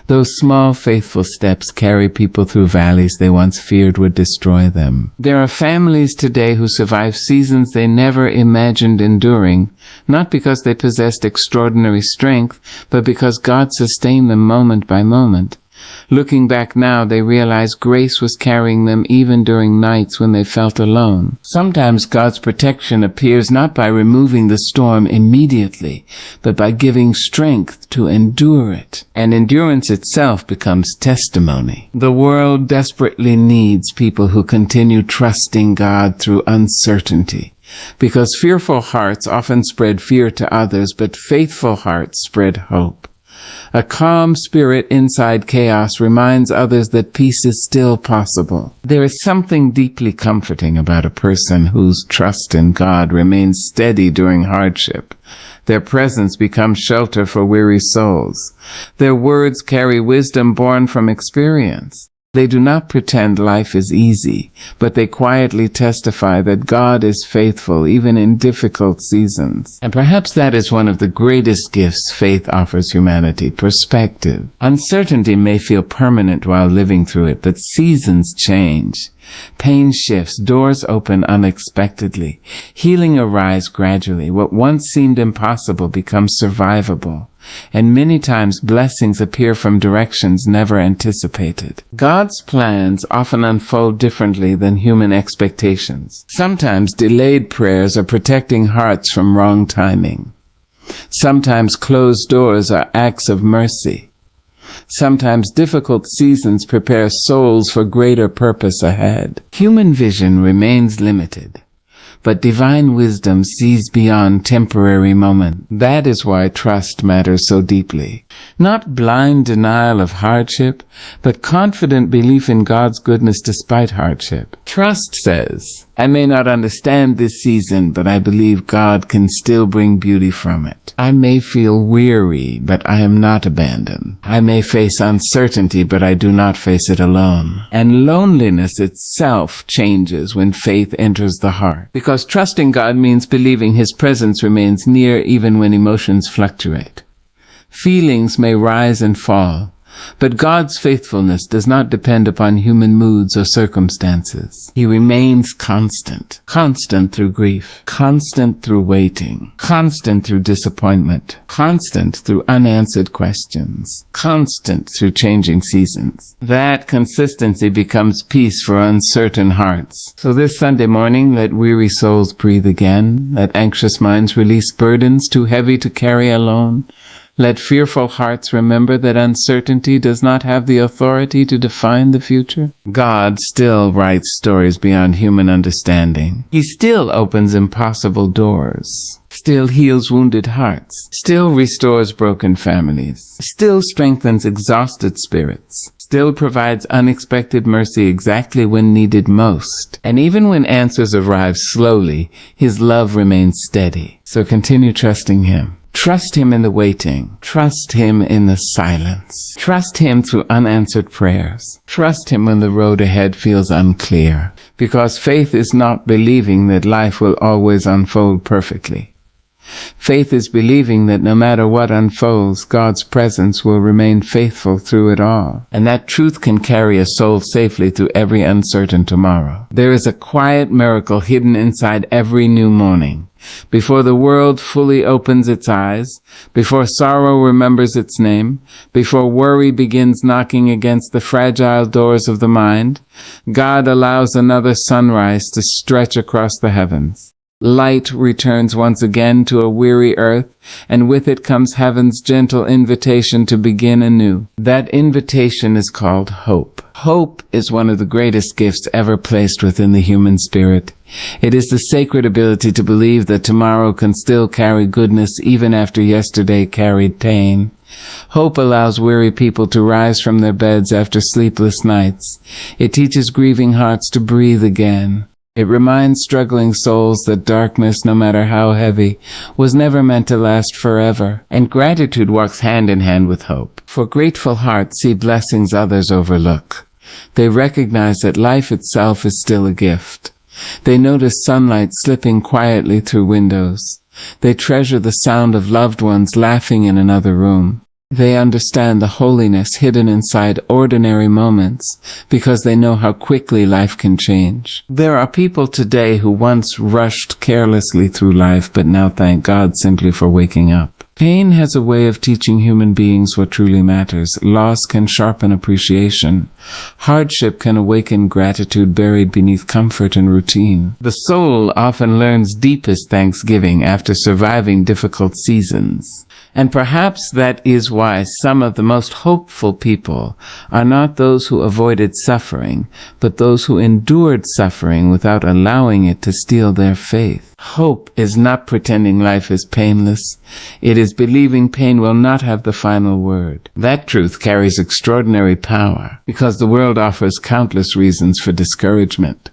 those small faithful steps carry people through valleys they once feared would destroy them. There are families today who survive seasons they never imagined enduring, not because they possessed extraordinary strength, but because God sustained them moment by moment. Looking back now, they realize grace was carrying them even during nights when they felt alone. Sometimes God's protection appears not by removing the storm immediately, but by giving strength to endure it. And endurance itself becomes testimony. The world desperately needs people who continue trusting God through uncertainty, because fearful hearts often spread fear to others, but faithful hearts spread hope. A calm spirit inside chaos reminds others that peace is still possible. There is something deeply comforting about a person whose trust in God remains steady during hardship. Their presence becomes shelter for weary souls. Their words carry wisdom born from experience. They do not pretend life is easy, but they quietly testify that God is faithful even in difficult seasons. And perhaps that is one of the greatest gifts faith offers humanity: perspective. Uncertainty may feel permanent while living through it, but seasons change. Pain shifts, doors open unexpectedly, healing arrives gradually. What once seemed impossible becomes survivable, and many times blessings appear from directions never anticipated. God's plans often unfold differently than human expectations. Sometimes delayed prayers are protecting hearts from wrong timing. Sometimes closed doors are acts of mercy. Sometimes difficult seasons prepare souls for greater purpose ahead. Human vision remains limited, but divine wisdom sees beyond temporary moments. That is why trust matters so deeply. Not blind denial of hardship, but confident belief in God's goodness despite hardship. Trust says, I may not understand this season, but I believe God can still bring beauty from it. I may feel weary, but I am not abandoned. I may face uncertainty, but I do not face it alone. And loneliness itself changes when faith enters the heart, because trusting God means believing His presence remains near even when emotions fluctuate. Feelings may rise and fall, but God's faithfulness does not depend upon human moods or circumstances. He remains constant. Constant through grief. Constant through waiting. Constant through disappointment. Constant through unanswered questions. Constant through changing seasons. That consistency becomes peace for uncertain hearts. So this Sunday morning, let weary souls breathe again. Let anxious minds release burdens too heavy to carry alone. Let fearful hearts remember that uncertainty does not have the authority to define the future. God still writes stories beyond human understanding. He still opens impossible doors, still heals wounded hearts, still restores broken families, still strengthens exhausted spirits, still provides unexpected mercy exactly when needed most. And even when answers arrive slowly, His love remains steady. So continue trusting Him. Trust Him in the waiting. Trust Him in the silence. Trust Him through unanswered prayers. Trust Him when the road ahead feels unclear. Because faith is not believing that life will always unfold perfectly. Faith is believing that no matter what unfolds, God's presence will remain faithful through it all. And that truth can carry a soul safely through every uncertain tomorrow. There is a quiet miracle hidden inside every new morning. Before the world fully opens its eyes, before sorrow remembers its name, before worry begins knocking against the fragile doors of the mind, God allows another sunrise to stretch across the heavens. Light returns once again to a weary earth, and with it comes heaven's gentle invitation to begin anew. That invitation is called hope. Hope is one of the greatest gifts ever placed within the human spirit. It is the sacred ability to believe that tomorrow can still carry goodness even after yesterday carried pain. Hope allows weary people to rise from their beds after sleepless nights. It teaches grieving hearts to breathe again. It reminds struggling souls that darkness, no matter how heavy, was never meant to last forever. And gratitude walks hand in hand with hope. For grateful hearts see blessings others overlook. They recognize that life itself is still a gift. They notice sunlight slipping quietly through windows. They treasure the sound of loved ones laughing in another room. They understand the holiness hidden inside ordinary moments because they know how quickly life can change. There are people today who once rushed carelessly through life but now thank God simply for waking up. Pain has a way of teaching human beings what truly matters. Loss can sharpen appreciation. Hardship can awaken gratitude buried beneath comfort and routine. The soul often learns deepest thanksgiving after surviving difficult seasons. And perhaps that is why some of the most hopeful people are not those who avoided suffering, but those who endured suffering without allowing it to steal their faith. Hope is not pretending life is painless. It is believing pain will not have the final word. That truth carries extraordinary power because the world offers countless reasons for discouragement.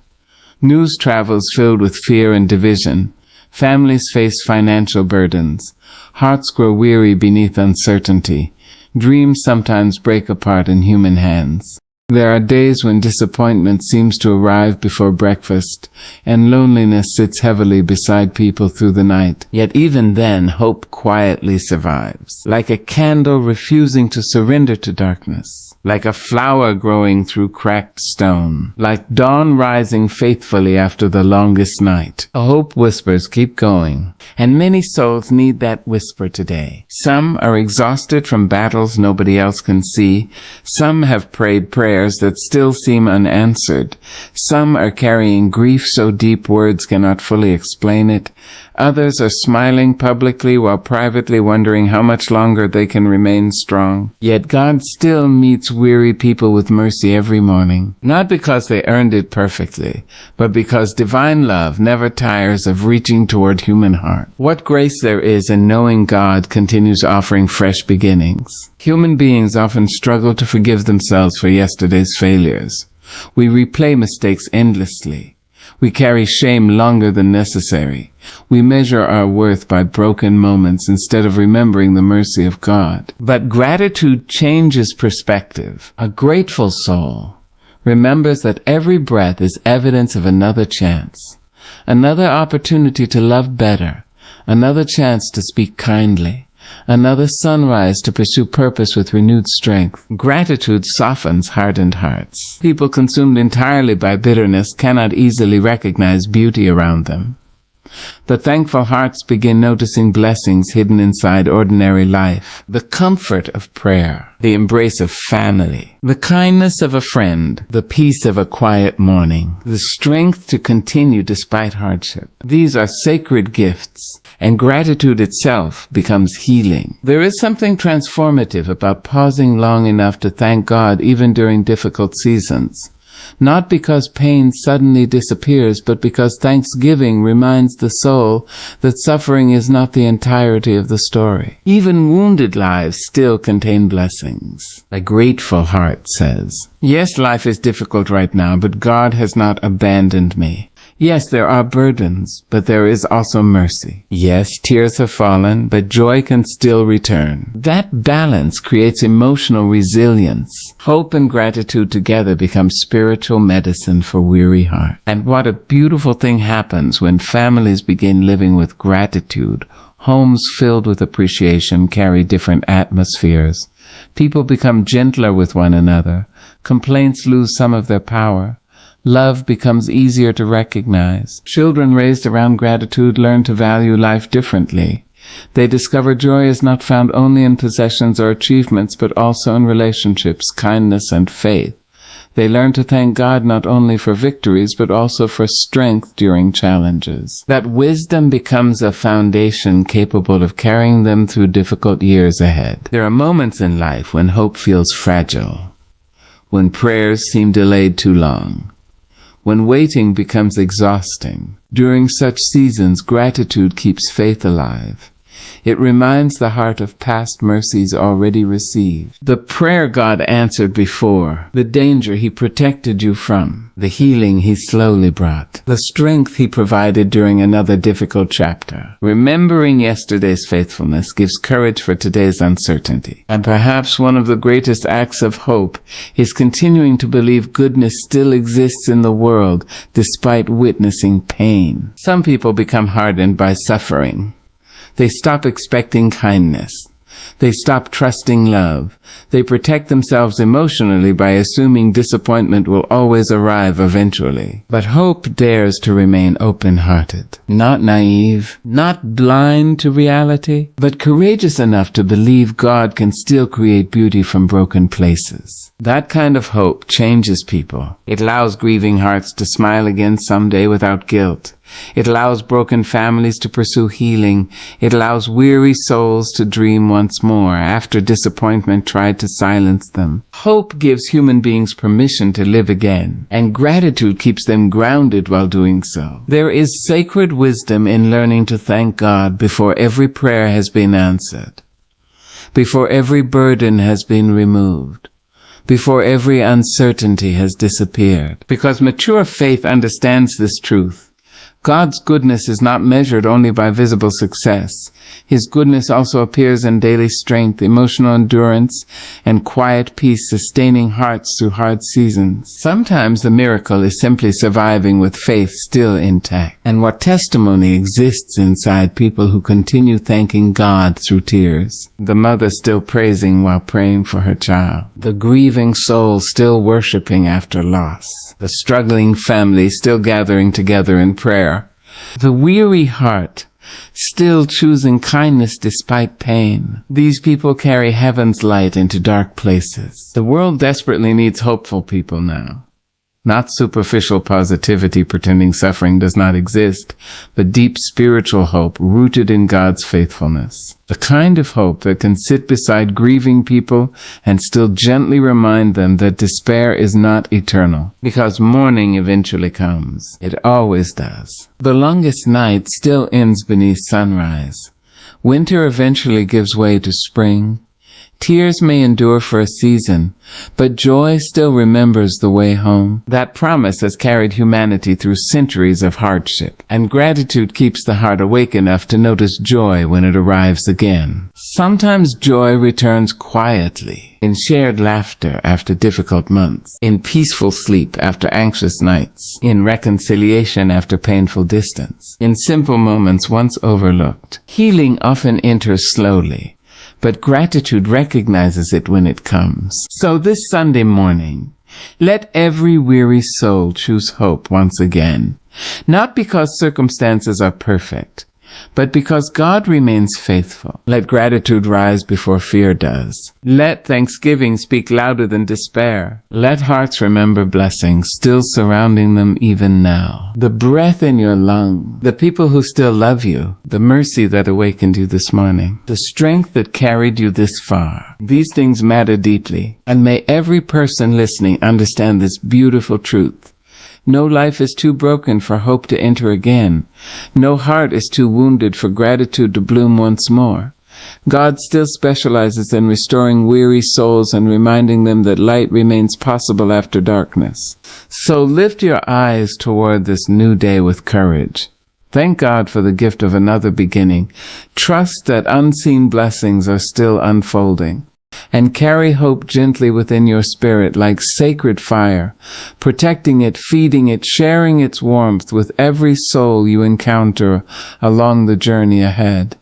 News travels filled with fear and division. Families face financial burdens. Hearts grow weary beneath uncertainty. Dreams sometimes break apart in human hands. There are days when disappointment seems to arrive before breakfast, and loneliness sits heavily beside people through the night. Yet even then, hope quietly survives, like a candle refusing to surrender to darkness, like a flower growing through cracked stone, like dawn rising faithfully after the longest night. Hope whispers, keep going. And many souls need that whisper today. Some are exhausted from battles nobody else can see. Some have prayed prayers that still seem unanswered. Some are carrying grief so deep words cannot fully explain it. Others are smiling publicly while privately wondering how much longer they can remain strong. Yet God still meets weary people with mercy every morning, not because they earned it perfectly, but because divine love never tires of reaching toward human heart. What grace there is in knowing God continues offering fresh beginnings. Human beings often struggle to forgive themselves for yesterday's failures. We replay mistakes endlessly. We carry shame longer than necessary. We measure our worth by broken moments instead of remembering the mercy of God. But gratitude changes perspective. A grateful soul remembers that every breath is evidence of another chance, another opportunity to love better, another chance to speak kindly, another sunrise to pursue purpose with renewed strength. Gratitude softens hardened hearts. People consumed entirely by bitterness cannot easily recognize beauty around them. The thankful hearts begin noticing blessings hidden inside ordinary life. The comfort of prayer, the embrace of family, the kindness of a friend, the peace of a quiet morning, the strength to continue despite hardship. These are sacred gifts, and gratitude itself becomes healing. There is something transformative about pausing long enough to thank God even during difficult seasons. Not because pain suddenly disappears, but because thanksgiving reminds the soul that suffering is not the entirety of the story. Even wounded lives still contain blessings. A grateful heart says, yes, life is difficult right now, but God has not abandoned me. Yes, there are burdens, but there is also mercy. Yes, tears have fallen, but joy can still return. That balance creates emotional resilience. Hope and gratitude together become spiritual medicine for weary hearts. And what a beautiful thing happens when families begin living with gratitude. Homes filled with appreciation carry different atmospheres. People become gentler with one another. Complaints lose some of their power. Love becomes easier to recognize. Children raised around gratitude learn to value life differently. They discover joy is not found only in possessions or achievements, but also in relationships, kindness, and faith. They learn to thank God not only for victories, but also for strength during challenges. That wisdom becomes a foundation capable of carrying them through difficult years ahead. There are moments in life when hope feels fragile, when prayers seem delayed too long, when waiting becomes exhausting. During such seasons, gratitude keeps faith alive. It reminds the heart of past mercies already received. The prayer God answered before, the danger He protected you from, the healing He slowly brought, the strength He provided during another difficult chapter. Remembering yesterday's faithfulness gives courage for today's uncertainty. And perhaps one of the greatest acts of hope is continuing to believe goodness still exists in the world despite witnessing pain. Some people become hardened by suffering. They stop expecting kindness. They stop trusting love. They protect themselves emotionally by assuming disappointment will always arrive eventually. But hope dares to remain open-hearted, not naive, not blind to reality, but courageous enough to believe God can still create beauty from broken places. That kind of hope changes people. It allows grieving hearts to smile again someday without guilt. It allows broken families to pursue healing. It allows weary souls to dream once more after disappointment tried to silence them. Hope gives human beings permission to live again, and gratitude keeps them grounded while doing so. There is sacred wisdom in learning to thank God before every prayer has been answered, before every burden has been removed, before every uncertainty has disappeared. Because mature faith understands this truth. God's goodness is not measured only by visible success. His goodness also appears in daily strength, emotional endurance, and quiet peace, sustaining hearts through hard seasons. Sometimes the miracle is simply surviving with faith still intact. And what testimony exists inside people who continue thanking God through tears? The mother still praising while praying for her child. The grieving soul still worshiping after loss. The struggling family still gathering together in prayer. The weary heart still choosing kindness despite pain. These people carry heaven's light into dark places. The world desperately needs hopeful people now. Not superficial positivity pretending suffering does not exist, but deep spiritual hope rooted in God's faithfulness. The kind of hope that can sit beside grieving people and still gently remind them that despair is not eternal, because morning eventually comes. It always does. The longest night still ends beneath sunrise. Winter eventually gives way to spring. Tears may endure for a season, but joy still remembers the way home. That promise has carried humanity through centuries of hardship, and gratitude keeps the heart awake enough to notice joy when it arrives again. Sometimes joy returns quietly, in shared laughter after difficult months, in peaceful sleep after anxious nights, in reconciliation after painful distance, in simple moments once overlooked. Healing often enters slowly, but gratitude recognizes it when it comes. So this Sunday morning, let every weary soul choose hope once again, not because circumstances are perfect, but because God remains faithful. Let gratitude rise before fear does. Let thanksgiving speak louder than despair. Let hearts remember blessings still surrounding them even now. The breath in your lung, the people who still love you, the mercy that awakened you this morning, the strength that carried you this far. These things matter deeply, and may every person listening understand this beautiful truth. No life is too broken for hope to enter again. No heart is too wounded for gratitude to bloom once more. God still specializes in restoring weary souls and reminding them that light remains possible after darkness. So lift your eyes toward this new day with courage. Thank God for the gift of another beginning. Trust that unseen blessings are still unfolding. And carry hope gently within your spirit like sacred fire, protecting it, feeding it, sharing its warmth with every soul you encounter along the journey ahead.